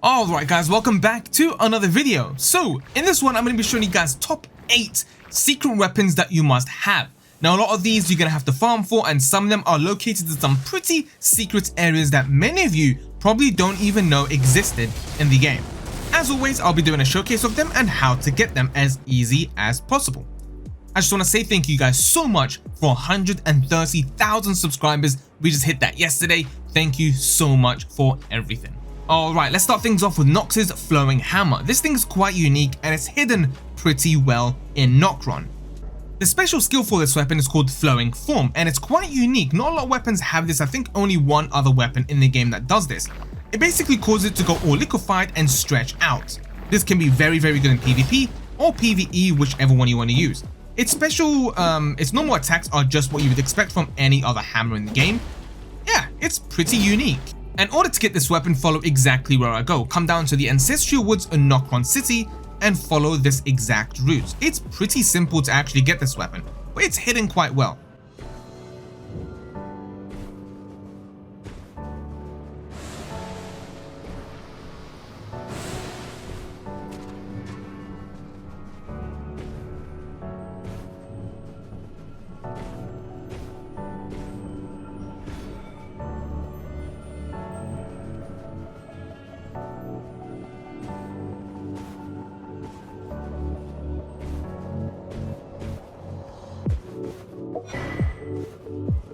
Alright guys, welcome back to another video. So, in this one I'm going to be showing you guys top 8 secret weapons that you must have. Now a lot of these you're going to have to farm for, and some of them are located in some pretty secret areas that many of you probably don't even know existed in the game. As always, I'll be doing a showcase of them and how to get them as easy as possible. I just want to say thank you guys so much for 130,000 subscribers. We just hit that yesterday. Thank you so much for everything. Alright, let's start things off with Nox's Flowing Hammer. This thing is quite unique and it's hidden pretty well in Nocron. The special skill for this weapon is called Flowing Form, and it's quite unique. Not a lot of weapons have this. I think only one other weapon in the game that does this. It basically causes it to go all liquefied and stretch out. This can be very good in PvP or PvE, whichever one you want to use. Its normal attacks are just what you would expect from any other hammer in the game. Yeah, it's pretty unique. In order to get this weapon, follow exactly where I go. Come down to the Ancestral Woods in Nocron City and follow this exact route. It's pretty simple to actually get this weapon, but it's hidden quite well.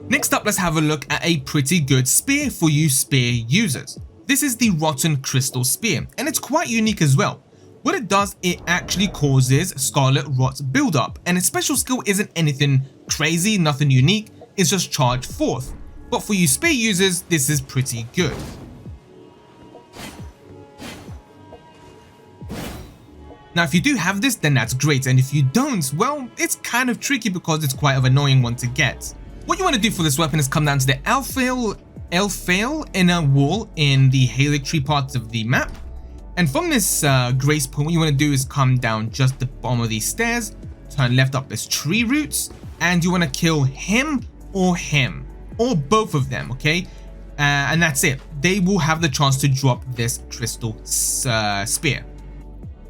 Next up, let's have a look at a pretty good spear for you spear users. This is the Rotten Crystal Spear, and it's quite unique as well. What it does, it actually causes Scarlet Rot buildup, and its special skill isn't anything crazy, nothing unique, it's just charge forth. But for you spear users, this is pretty good. Now if you do have this, then that's great, and if you don't, well, it's kind of tricky because it's quite an annoying one to get. What you want to do for this weapon is come down to the Elfail inner wall in the Halic tree part of the map. And from this grace point, what you want to do is come down just the bottom of these stairs, turn left up this tree roots, and you want to kill him, or both of them, okay? And that's it. They will have the chance to drop this crystal spear.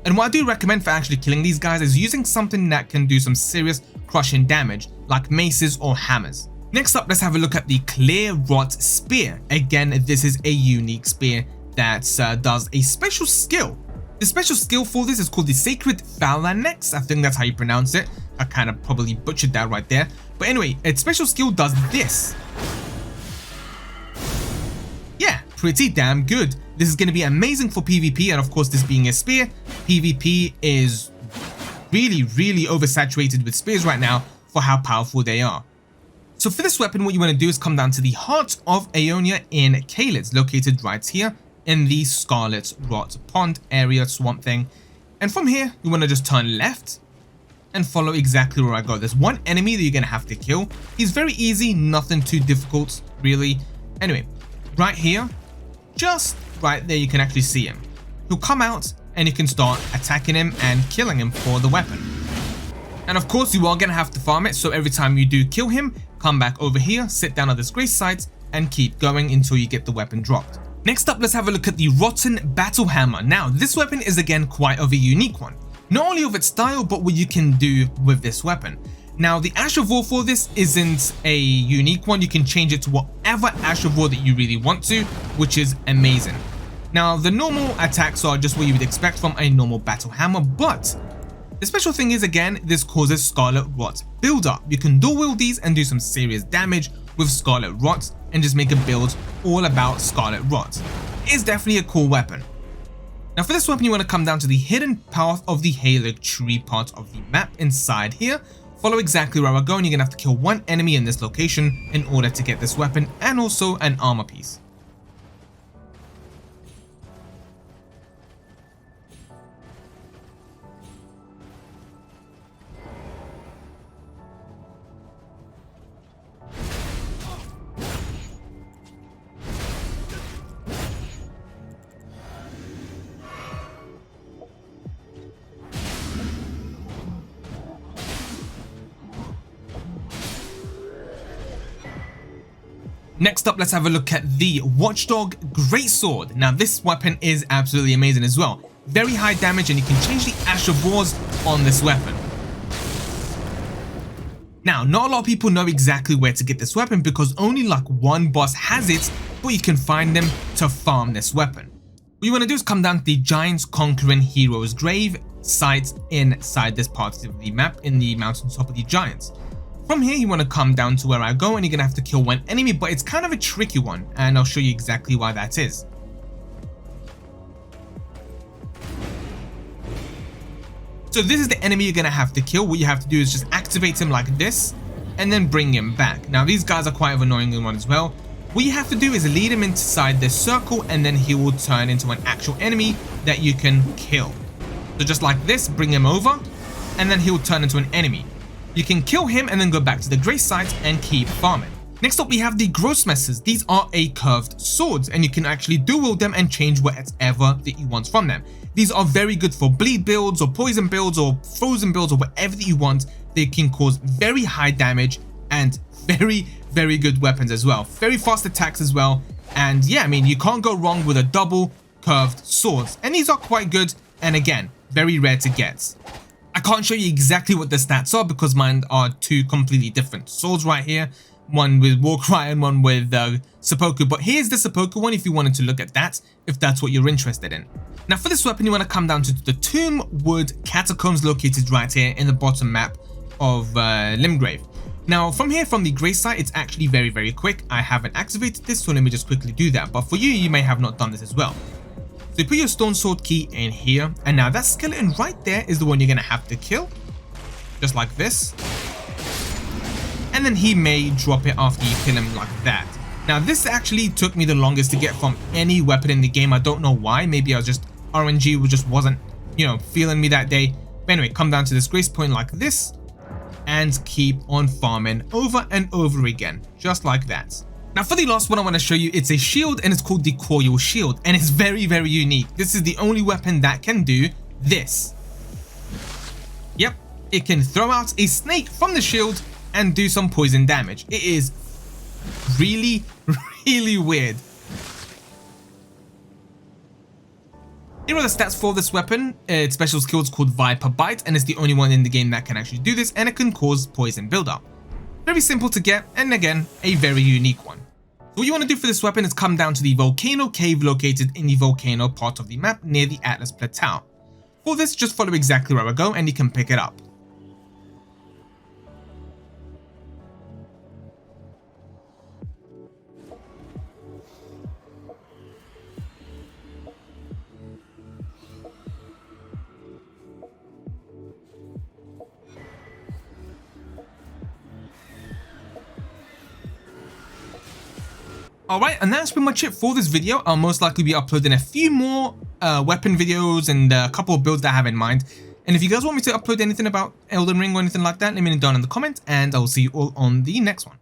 And what I do recommend for actually killing these guys is using something that can do some serious crushing damage, like maces or hammers. Next up, let's have a look at the Clearrot Spear. Again, this is a unique spear that does a special skill. The special skill for this is called the Sacred Phalanx. I think that's how you pronounce it. I kind of probably butchered that right there. But anyway, its special skill does this. Yeah, pretty damn good. This is going to be amazing for PvP, and of course, this being a spear, PvP is really oversaturated with spears right now for how powerful they are. So for this weapon, what you want to do is come down to the Heart of Aeonia in Caelid, located right here in the Scarlet Rot Pond area, swamp thing. And from here, you want to just turn left and follow exactly where I go. There's one enemy that you're going to have to kill. He's very easy, nothing too difficult, really. Anyway, right here, just right there, you can actually see him. He'll come out and you can start attacking him and killing him for the weapon. And of course, you are going to have to farm it, so every time you do kill him, come back over here, sit down at this grace site, and keep going until you get the weapon dropped. Next up, let's have a look at the Rotten Battle Hammer. Now, this weapon is again quite of a unique one. Not only of its style, but what you can do with this weapon. Now, the Ash of War for this isn't a unique one. You can change it to whatever Ash of War that you really want to, which is amazing. Now, the normal attacks are just what you would expect from a normal battle hammer, but the special thing is, again, this causes Scarlet Rot buildup. You can dual wield these and do some serious damage with Scarlet Rot and just make a build all about Scarlet Rot. It's definitely a cool weapon. Now for this weapon, you want to come down to the hidden path of the Halic tree part of the map inside here. Follow exactly where I go, and you're going to have to kill one enemy in this location in order to get this weapon and also an armor piece. Next up, let's have a look at the Watchdog Greatsword. Now this weapon is absolutely amazing as well. Very high damage, and you can change the Ash of Wars on this weapon. Now, not a lot of people know exactly where to get this weapon because only like one boss has it, but you can find them to farm this weapon. What you want to do is come down to the Giants Conquering Heroes Grave site inside this part of the map in the mountain top of the Giants. From here, you want to come down to where I go, and you're going to have to kill one enemy, but it's kind of a tricky one, and I'll show you exactly why that is. So this is the enemy you're going to have to kill. What you have to do is just activate him like this, and then bring him back. Now, these guys are quite an annoying one as well. What you have to do is lead him inside this circle, and then he will turn into an actual enemy that you can kill. So just like this, bring him over, and then he'll turn into an enemy. You can kill him and then go back to the Grace site and keep farming. Next up, we have the Grossmessers. These are a curved swords, and you can actually dual them and change whatever that you want from them. These are very good for bleed builds or poison builds or frozen builds or whatever that you want. They can cause very high damage and very, very good weapons as well. Very fast attacks as well. And yeah, I mean, you can't go wrong with a double curved swords. And these are quite good, and again, very rare to get. I can't show you exactly what the stats are because mine are two completely different swords right here. One with Warcry and one with Seppuku. But here's the Seppuku one if you wanted to look at that, if that's what you're interested in. Now for this weapon, you want to come down to the Tomb Wood Catacombs located right here in the bottom map of Limgrave. Now from here, from the Grace site, it's actually very, very quick. I haven't activated this, so let me just quickly do that. But for you, you may have not done this as well. So you put your stone sword key in here, and now that skeleton right there is the one you're going to have to kill. Just like this. And then he may drop it after you kill him like that. Now this actually took me the longest to get from any weapon in the game. I don't know why. Maybe I was just RNG just wasn't, feeling me that day. But anyway, come down to this grace point like this and keep on farming over and over again, just like that. Now for the last one I want to show you, it's a shield, and it's called the Coil Shield, and it's very, very unique. This is the only weapon that can do this. Yep, it can throw out a snake from the shield and do some poison damage. It is really, really weird. Here are the stats for this weapon. Its special skill is called Viper Bite, and it's the only one in the game that can actually do this, and it can cause poison buildup. Very simple to get, and again, a very unique one. So what you want to do for this weapon is come down to the volcano cave located in the volcano part of the map near the Atlas Plateau. For this, just follow exactly where I go and you can pick it up. Alright, and that's pretty much it for this video. I'll most likely be uploading a few more weapon videos and a couple of builds that I have in mind. And if you guys want me to upload anything about Elden Ring or anything like that, let me know down in the comments, and I'll see you all on the next one.